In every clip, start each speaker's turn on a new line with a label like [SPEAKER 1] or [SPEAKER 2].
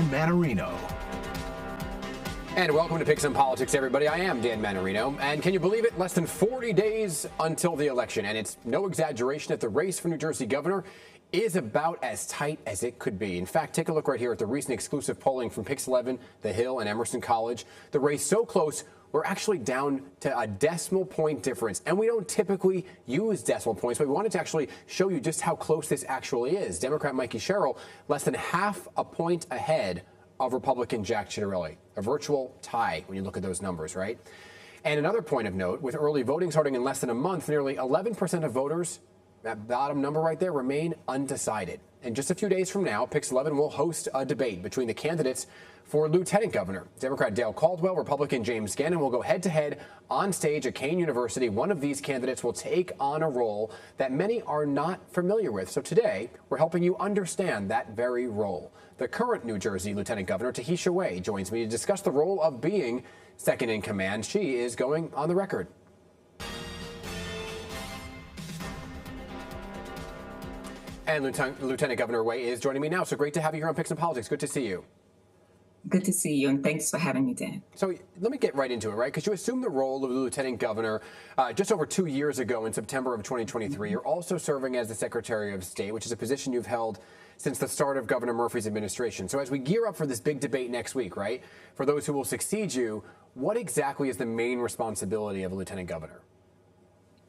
[SPEAKER 1] Mannarino.
[SPEAKER 2] And welcome to PIX11 Politics, everybody. I am Dan Mannarino. And can you believe it? Less than 40 days until the election. And it's no exaggeration that the race for New Jersey governor is about as tight as it could be. In fact, take a look right here at the recent exclusive polling from PIX11, The Hill, and Emerson College. The race so close, we're actually down to a decimal point difference. And we don't typically use decimal points, but we wanted to actually show you just how close this actually is. Democrat Mikey Sherrill, less than half a point ahead of Republican Jack Ciattarelli. A virtual tie when you look at those numbers, right? And another point of note, with early voting starting in less than a month, nearly 11% of voters, that bottom number right there, remain undecided. And just a few days from now, PIX11 will host a debate between the candidates for Lieutenant Governor. Democrat Dale Caldwell, Republican James Gannon will go head-to-head on stage at Kean University. One of these candidates will take on a role that many are not familiar with. So today, we're helping you understand that very role. The current New Jersey Lieutenant Governor, Tahesha Way, joins me to discuss the role of being second in command. She is going on the record. And Lieutenant Governor Way is joining me now. So great to have you here on PIX11 Politics. Good to see you.
[SPEAKER 3] Good to see you, and thanks for having me, Dan.
[SPEAKER 2] So let me get right into it, right? Because you assumed the role of the Lieutenant Governor just over 2 years ago in September of 2023. You're also serving as the Secretary of State, which is a position you've held since the start of Governor Murphy's administration. So as we gear up for this big debate next week, right, for those who will succeed you, what exactly is the main responsibility of a Lieutenant Governor?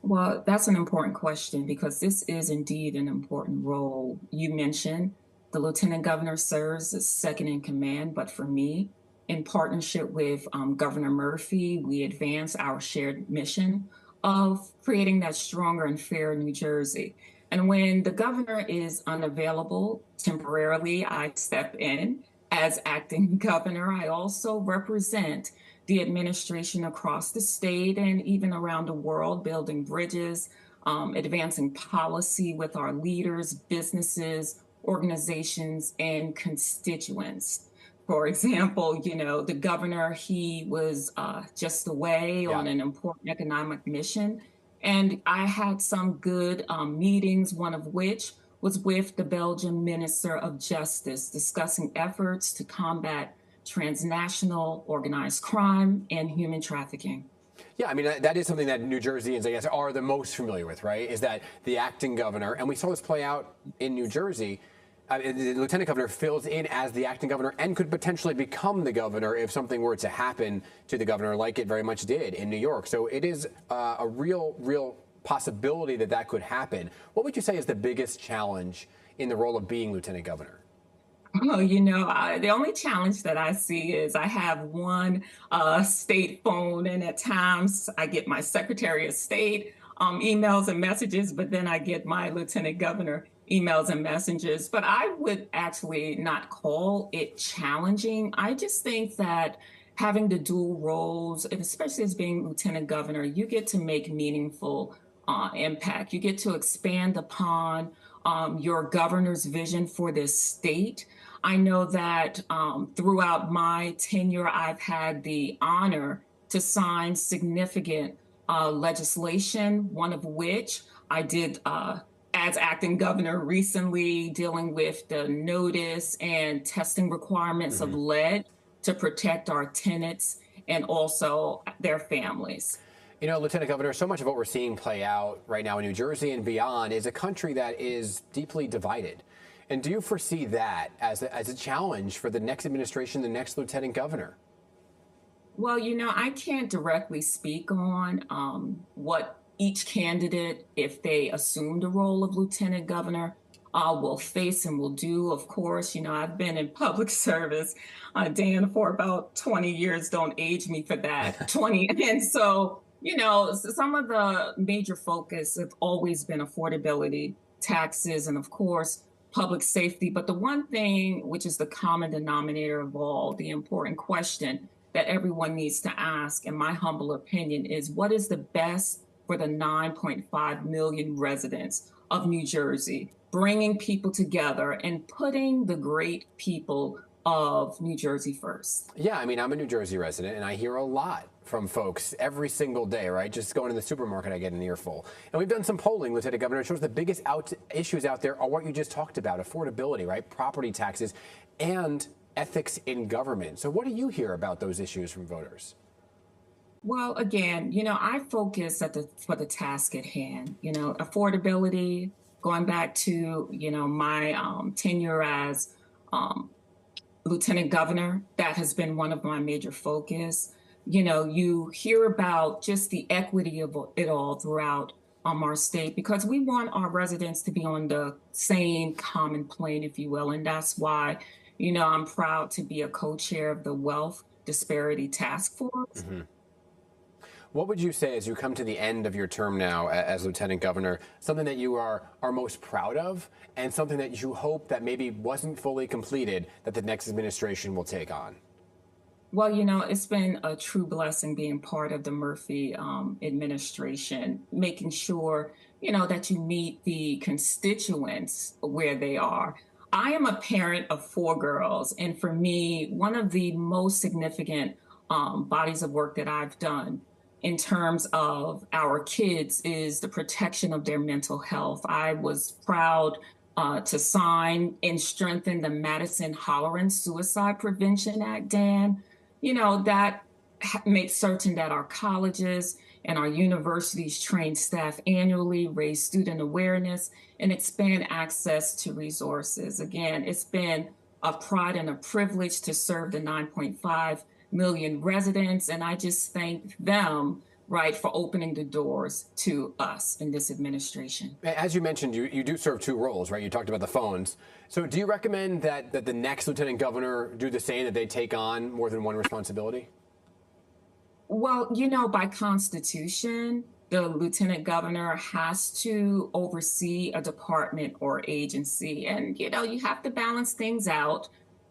[SPEAKER 3] Well, that's an important question because this is indeed an important role. You mentioned the Lieutenant Governor serves as second in command, but for me, in partnership with Governor Murphy, we advance our shared mission of creating that stronger and fairer New Jersey. And when the governor is unavailable temporarily, I step in as acting governor. I also represent the administration across the state and even around the world, building bridges, advancing policy with our leaders, businesses, organizations, and constituents. For example, you know, the governor, he was just away on an important economic mission. And I had some good meetings, one of which was with the Belgian Minister of Justice, discussing efforts to combat transnational organized crime and human trafficking.
[SPEAKER 2] Yeah, I mean, that is something that New Jerseyans, I guess, are the most familiar with, right? Is that the acting governor, and we saw this play out in New Jersey. The lieutenant governor fills in as the acting governor and could potentially become the governor if something were to happen to the governor, like it very much did in New York. So it is a real possibility that that could happen. What would you say is the biggest challenge in the role of being lieutenant governor?
[SPEAKER 3] Oh, you know, the only challenge that I see is I have one state phone, and at times I get my Secretary of State emails and messages, but then I get my Lieutenant Governor emails and messages. But I would actually not call it challenging. I just think that having the dual roles, and especially as being Lieutenant Governor, you get to make meaningful impact. You get to expand upon your governor's vision for this state. I know that throughout my tenure, I've had the honor to sign significant legislation, one of which I did as acting governor recently, dealing with the notice and testing requirements of lead to protect our tenants and also their families.
[SPEAKER 2] You know, Lieutenant Governor, so much of what we're seeing play out right now in New Jersey and beyond is a country that is deeply divided. And do you foresee that as a challenge for the next administration, the next lieutenant governor?
[SPEAKER 3] Well, you know, I can't directly speak on what each candidate, if they assume the role of lieutenant governor, will face and will do. Of course, you know, I've been in public service, Dan, for about 20 years. Don't age me for that. 20. And so, you know, some of the major focus have always been affordability, taxes, and of course, public safety. But the one thing, which is the common denominator of all, the important question that everyone needs to ask, in my humble opinion, is what is the best for the 9.5 million residents of New Jersey, bringing people together and putting the great people of New Jersey first.
[SPEAKER 2] Yeah, I mean, I'm a New Jersey resident, and I hear a lot from folks every single day, right? Just going to the supermarket, I get an earful. And we've done some polling, Lieutenant Governor. It shows the biggest issues out there are what you just talked about, affordability, right? Property taxes, and ethics in government. So what do you hear about those issues from voters?
[SPEAKER 3] Well, again, I focus for the task at hand, affordability, going back to, my tenure as um, lieutenant governor. That has been one of my major focus. You hear about just the equity of it all throughout our state because we want our residents to be on the same common plane, if you will. And that's why, I'm proud to be a co-chair of the Wealth Disparity Task Force.
[SPEAKER 2] Mm-hmm. What would you say as you come to the end of your term now as lieutenant governor, something that you are most proud of and something that you hope that maybe wasn't fully completed that the next administration will take on?
[SPEAKER 3] Well, it's been a true blessing being part of the Murphy administration, making sure, that you meet the constituents where they are. I am a parent of 4 girls, and for me, one of the most significant bodies of work that I've done in terms of our kids is the protection of their mental health. I was proud to sign and strengthen the Madison-Holleran Suicide Prevention Act, Dan. That makes certain that our colleges and our universities train staff annually, raise student awareness, and expand access to resources. Again, it's been a pride and a privilege to serve the 9.5 million residents, and I just thank them, right, for opening the doors to us in this administration.
[SPEAKER 2] As you mentioned, you do serve 2 roles, right? You talked about the phones. So do you recommend that the next lieutenant governor do the same, that they take on more than one responsibility?
[SPEAKER 3] Well, by constitution, the lieutenant governor has to oversee a department or agency. And, you have to balance things out.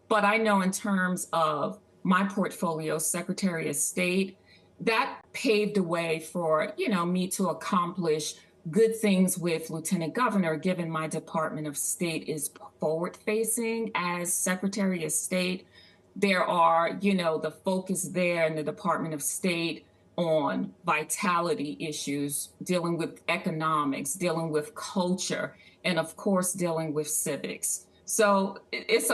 [SPEAKER 3] But I know in terms of my portfolio, Secretary of State, that paved the way for, me to accomplish good things with Lieutenant Governor, given my Department of State is forward facing as Secretary of State. There are, the focus there in the Department of State on vitality issues, dealing with economics, dealing with culture, and of course, dealing with civics. So it's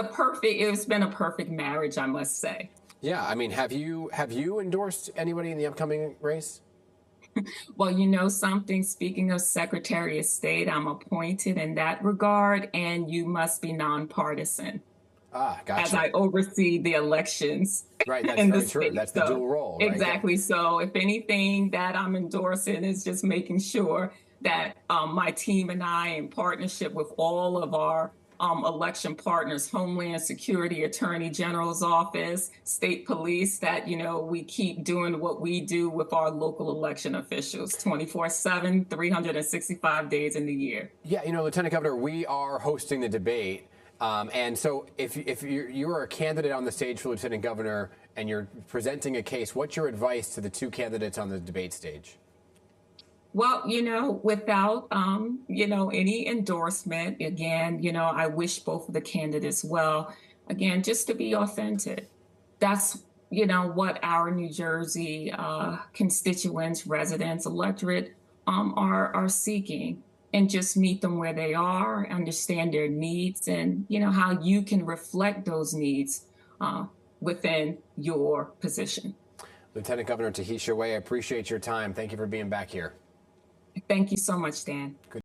[SPEAKER 3] been a perfect marriage, I must say.
[SPEAKER 2] Yeah, I mean, have you endorsed anybody in the upcoming race?
[SPEAKER 3] Well, something, speaking of Secretary of State, I'm appointed in that regard, and you must be nonpartisan.
[SPEAKER 2] Ah, gotcha.
[SPEAKER 3] As I oversee the elections.
[SPEAKER 2] Right, that's
[SPEAKER 3] in
[SPEAKER 2] very
[SPEAKER 3] the
[SPEAKER 2] true.
[SPEAKER 3] state.
[SPEAKER 2] That's the dual role. Right?
[SPEAKER 3] Exactly. So if anything that I'm endorsing is just making sure that my team and I, in partnership with all of our election partners, Homeland Security, Attorney General's office, state police, that, we keep doing what we do with our local election officials 24/7, 365 days in the year.
[SPEAKER 2] Yeah, Lieutenant Governor, we are hosting the debate. And so if you are a candidate on the stage for Lieutenant Governor and you're presenting a case, what's your advice to the 2 candidates on the debate stage?
[SPEAKER 3] Well, without, any endorsement, again, I wish both of the candidates well, again, just to be authentic. That's, what our New Jersey constituents, residents, electorate are seeking. And just meet them where they are, understand their needs, and, how you can reflect those needs within your position.
[SPEAKER 2] Lieutenant Governor Tahesha Way, I appreciate your time. Thank you for being back here.
[SPEAKER 3] Thank you so much, Dan.
[SPEAKER 2] Good.